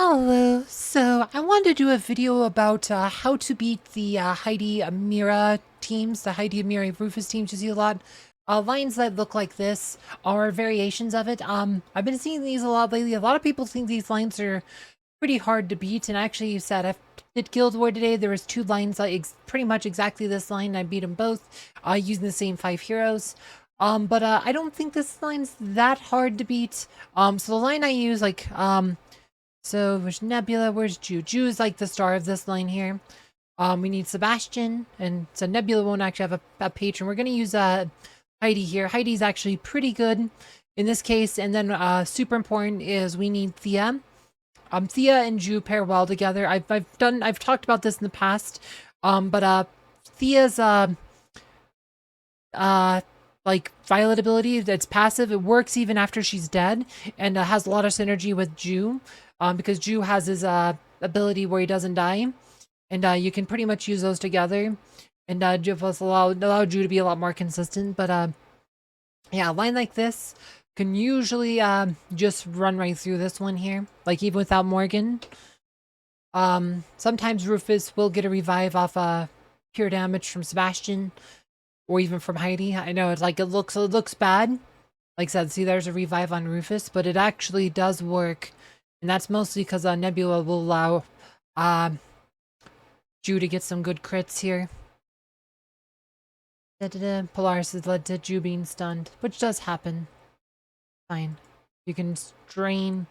Hello. So I wanted to do a video about how to beat the Heidi Amira teams, the Heidi Amira Rufus teams. You see a lot lines that look like this or variations of it. I've been seeing these a lot lately. A lot of people think these lines are pretty hard to beat, and actually, you said I did Guild War today. There was two lines like pretty much exactly this line. And I beat them both using the same 5 heroes. But I don't think this line's that hard to beat. So the line I use so where's Nebula? Where's Ju? Ju is like the star of this line here. We need Sebastian, and so Nebula won't actually have a patron. We're gonna use Heidi here. Heidi's actually pretty good in this case, and then super important is we need Thea. Thea and Ju pair well together. I've talked about this in the past. But Thea's like violet ability that's passive. It works even after she's dead, and has a lot of synergy with Ju. Because Ju has his ability where he doesn't die, and you can pretty much use those together, and allow Ju to be a lot more consistent. But yeah, a line like this can usually just run right through this one here, like even without Morgan. Sometimes Rufus will get a revive off pure damage from Sebastian, or even from Heidi. I know it's like it looks bad. Like I said, see, there's a revive on Rufus, but it actually does work. And that's mostly because Nebula will allow Ju to get some good crits here. Polaris has led to Ju being stunned, which does happen. Fine. You can drain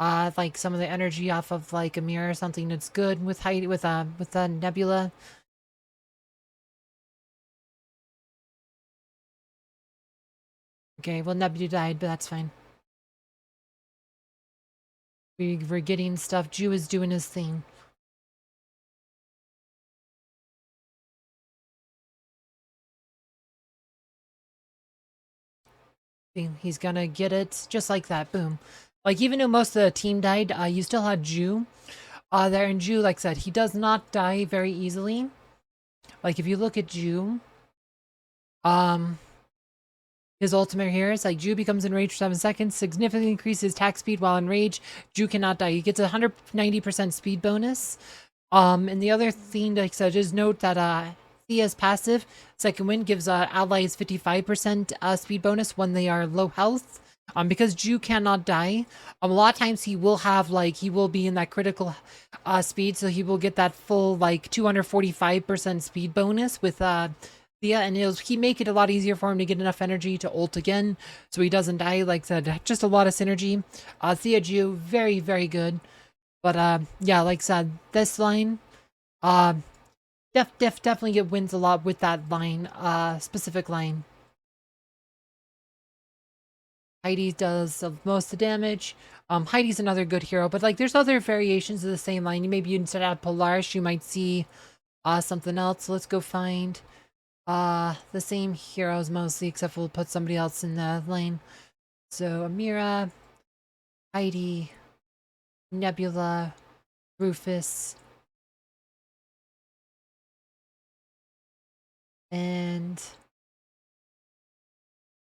like some of the energy off of like Amira or something that's good with Heidi with Nebula. Okay, well Nebula died, but that's fine. We're getting stuff. Ju is doing his thing. He's gonna get it just like that. Boom. Like, even though most of the team died, you still had Ju there. And Ju, like I said, he does not die very easily. Like, if you look at Ju, his ultimate here is like Ju becomes enraged for 7 seconds, significantly increases attack speed while enraged. Ju cannot die. He gets a 190% speed bonus. And the other thing, like I said, just note that Thea's passive, Second Wind, gives allies 55% speed bonus when they are low health. Because Ju cannot die, a lot of times he will have, like, he will be in that critical speed, so he will get that full, like, 245% speed bonus with Thea, and he make it a lot easier for him to get enough energy to ult again, so he doesn't die. Like I said, just a lot of synergy. Thea Ju, very, very good. But yeah, like I said, this line, definitely get wins a lot with that line, specific line. Heidi does most of the damage. Heidi's another good hero, but like there's other variations of the same line. Maybe instead of Polaris, you might see something else. So let's go find the same heroes mostly, except we'll put somebody else in the lane. So Amira, Heidi, Nebula, Rufus, and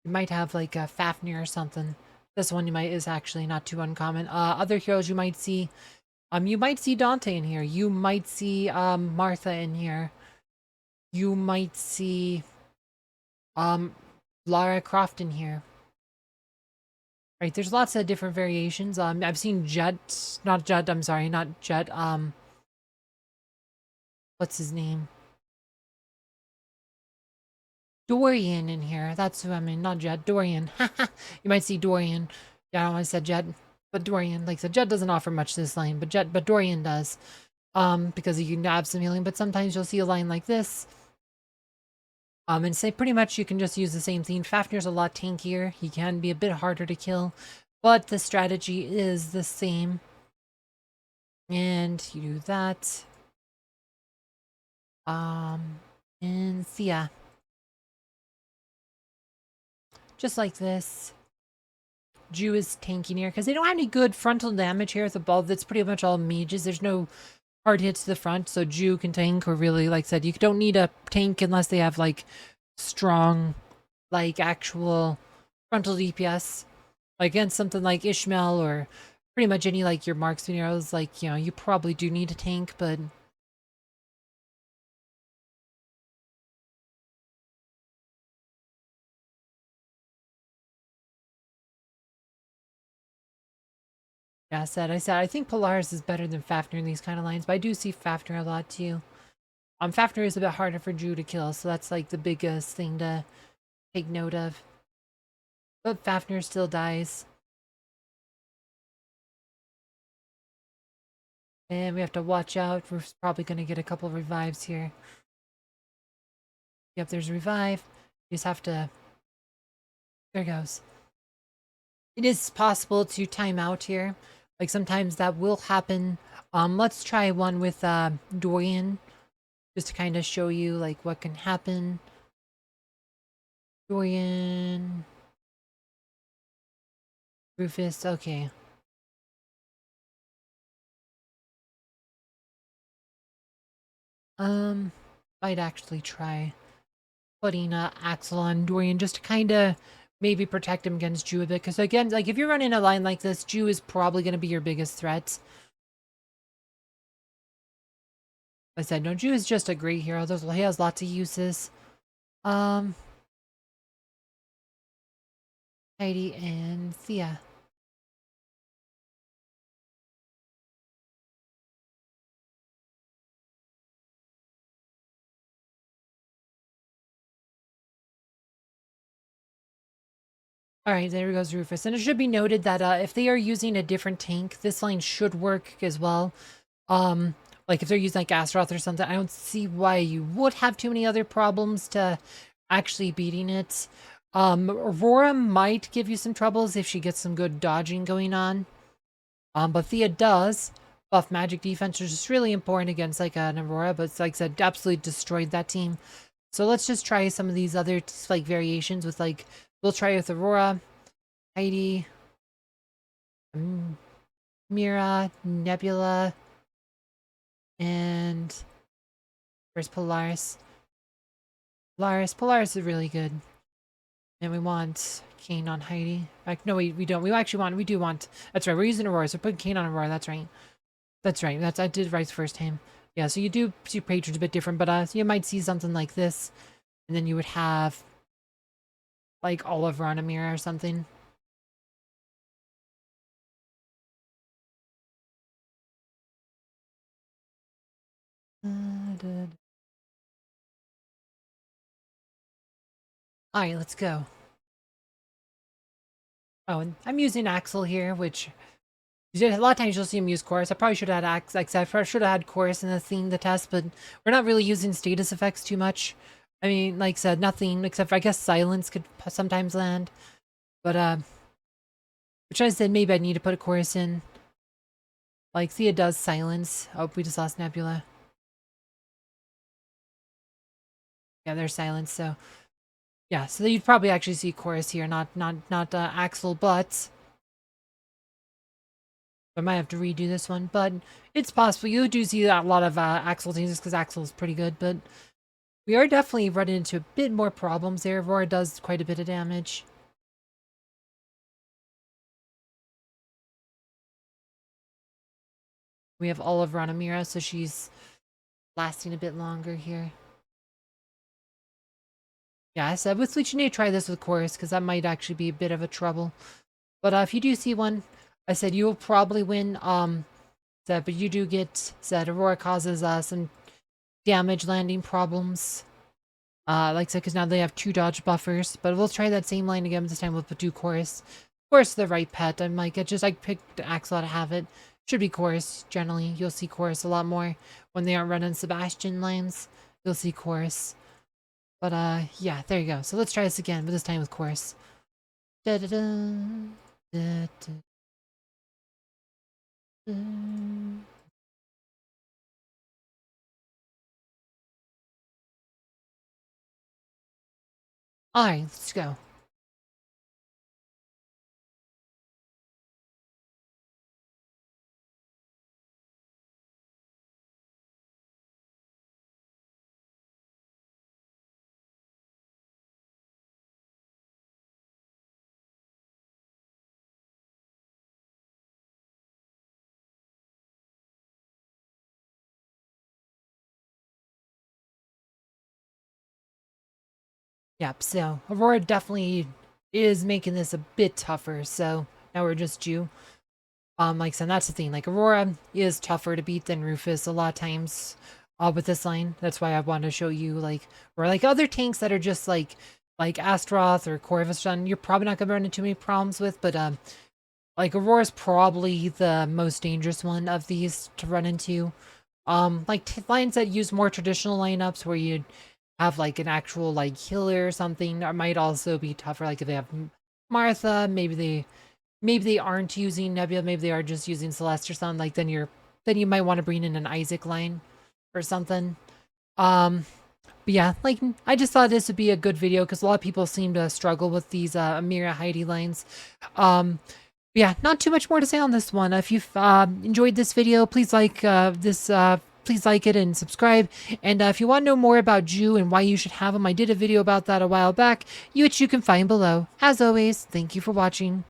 you might have like a Fafnir or something. This one is actually not too uncommon. Other heroes you might see Dante in here. You might see Martha in here. You might see Lara Croft in here. Right, there's lots of different variations. I've seen Jet, not Jet, I'm sorry, not Jet, what's his name? Dorian in here. That's who I mean, not Jet, Dorian. You might see Dorian. Yeah, I don't want to say Jet, but Dorian. Like I said, Jet doesn't offer much this line, but Dorian does. Because you can have some healing, but sometimes you'll see a line like this. And say pretty much you can just use the same thing. Fafnir's a lot tankier. He can be a bit harder to kill, but the strategy is the same. And you do that. And Thea. Just like this. Ju is tanking here because they don't have any good frontal damage here with the ball. That's pretty much all mages. There's no hard hits to the front, so Ju can tank, or really, like I said, you don't need a tank unless they have like strong, like actual frontal DPS. Like against something like Ishmael or pretty much any, like, your marksman heroes, like, you know, you probably do need a tank, but yeah, I think Polaris is better than Fafnir in these kind of lines, but I do see Fafnir a lot too. Fafnir is a bit harder for Drew to kill, so that's like the biggest thing to take note of. But Fafnir still dies. And we have to watch out. We're probably going to get a couple of revives here. Yep, there's a revive. You just have to... There goes. It is possible to time out here. Like, sometimes that will happen. Let's try one with Dorian, just to kind of show you, like, what can happen. Dorian... Rufus, okay. Might actually try putting Axel on Dorian just to kind of maybe protect him against Jew a bit. Because again, like if you're running a line like this, Jew is probably going to be your biggest threat. Like I said, no, Jew is just a great hero. He has lots of uses. Um, Heidi and Thea. All right, there goes Rufus. And it should be noted that if they are using a different tank, this line should work as well. Like if they're using like Astaroth or something, I don't see why you would have too many other problems to actually beating it. Aurora might give you some troubles if she gets some good dodging going on. But Thea does buff magic defense, which is really important against like an Aurora, but like I said, absolutely destroyed that team. So let's just try some of these other like variations with like, we'll try with Aurora, Heidi, Mira, Nebula, and where's Polaris? Polaris is really good. And we want Kane on Heidi. Like, no, we don't. We do want. That's right. We're using Aurora, so put Kane on Aurora. That's right. That's right. I did right first time. Yeah, so you do see patrons a bit different, but you might see something like this, and then you would have like Oliver on Amira or something. All right, let's go. Oh, and I'm using Axel here, which a lot of times you'll see him use chorus. I probably should have had I probably should have had chorus in the thing to test, but we're not really using status effects too much. I mean, like I said, nothing except for I guess silence could sometimes land. But which I said maybe I need to put a chorus in. Like Thea does silence. Oh, we just lost Nebula. Yeah, there's silence. So yeah, so you'd probably actually see chorus here, not Axel, but I might have to redo this one, but it's possible. You do see a lot of Axel teams because Axel is pretty good, but we are definitely running into a bit more problems there. Aurora does quite a bit of damage. We have Oliver on Amira, so she's lasting a bit longer here. Yeah, I said with Leech, you need to try this with Chorus, because that might actually be a bit of a trouble. But if you do see one, I said you will probably win. But you do get said Aurora causes some damage landing problems. Like I said, because now they have 2 dodge buffers. But we'll try that same line again. This time we'll do Chorus. Chorus, the right pet. I'm like, I picked Axel to have it. Should be Chorus. Generally, you'll see Chorus a lot more when they aren't running Sebastian lines. You'll see Chorus. But yeah, there you go. So let's try this again, but this time with Chorus. Da -da -da, da -da -da. All right, let's go. Yep, so Aurora definitely is making this a bit tougher, so now we're just Jew. Like I said, that's the thing. Like Aurora is tougher to beat than Rufus a lot of times. With this line, that's why I want to show you or like other tanks that are just like Astroth or Corvusson. You're probably not gonna run into too many problems with, but like Aurora's probably the most dangerous one of these to run into. Like lines that use more traditional lineups where you have like an actual like healer or something, or might also be tougher. Like if they have Martha, maybe they aren't using Nebula, maybe they are just using Celeste or something. Like then you might want to bring in an Isaac line or something. But yeah, like I just thought this would be a good video because a lot of people seem to struggle with these Amira Heidi lines. Yeah, not too much more to say on this one. If you've enjoyed this video, please like please like it and subscribe. And if you want to know more about Jew and why you should have him, I did a video about that a while back, which you can find below. As always, thank you for watching.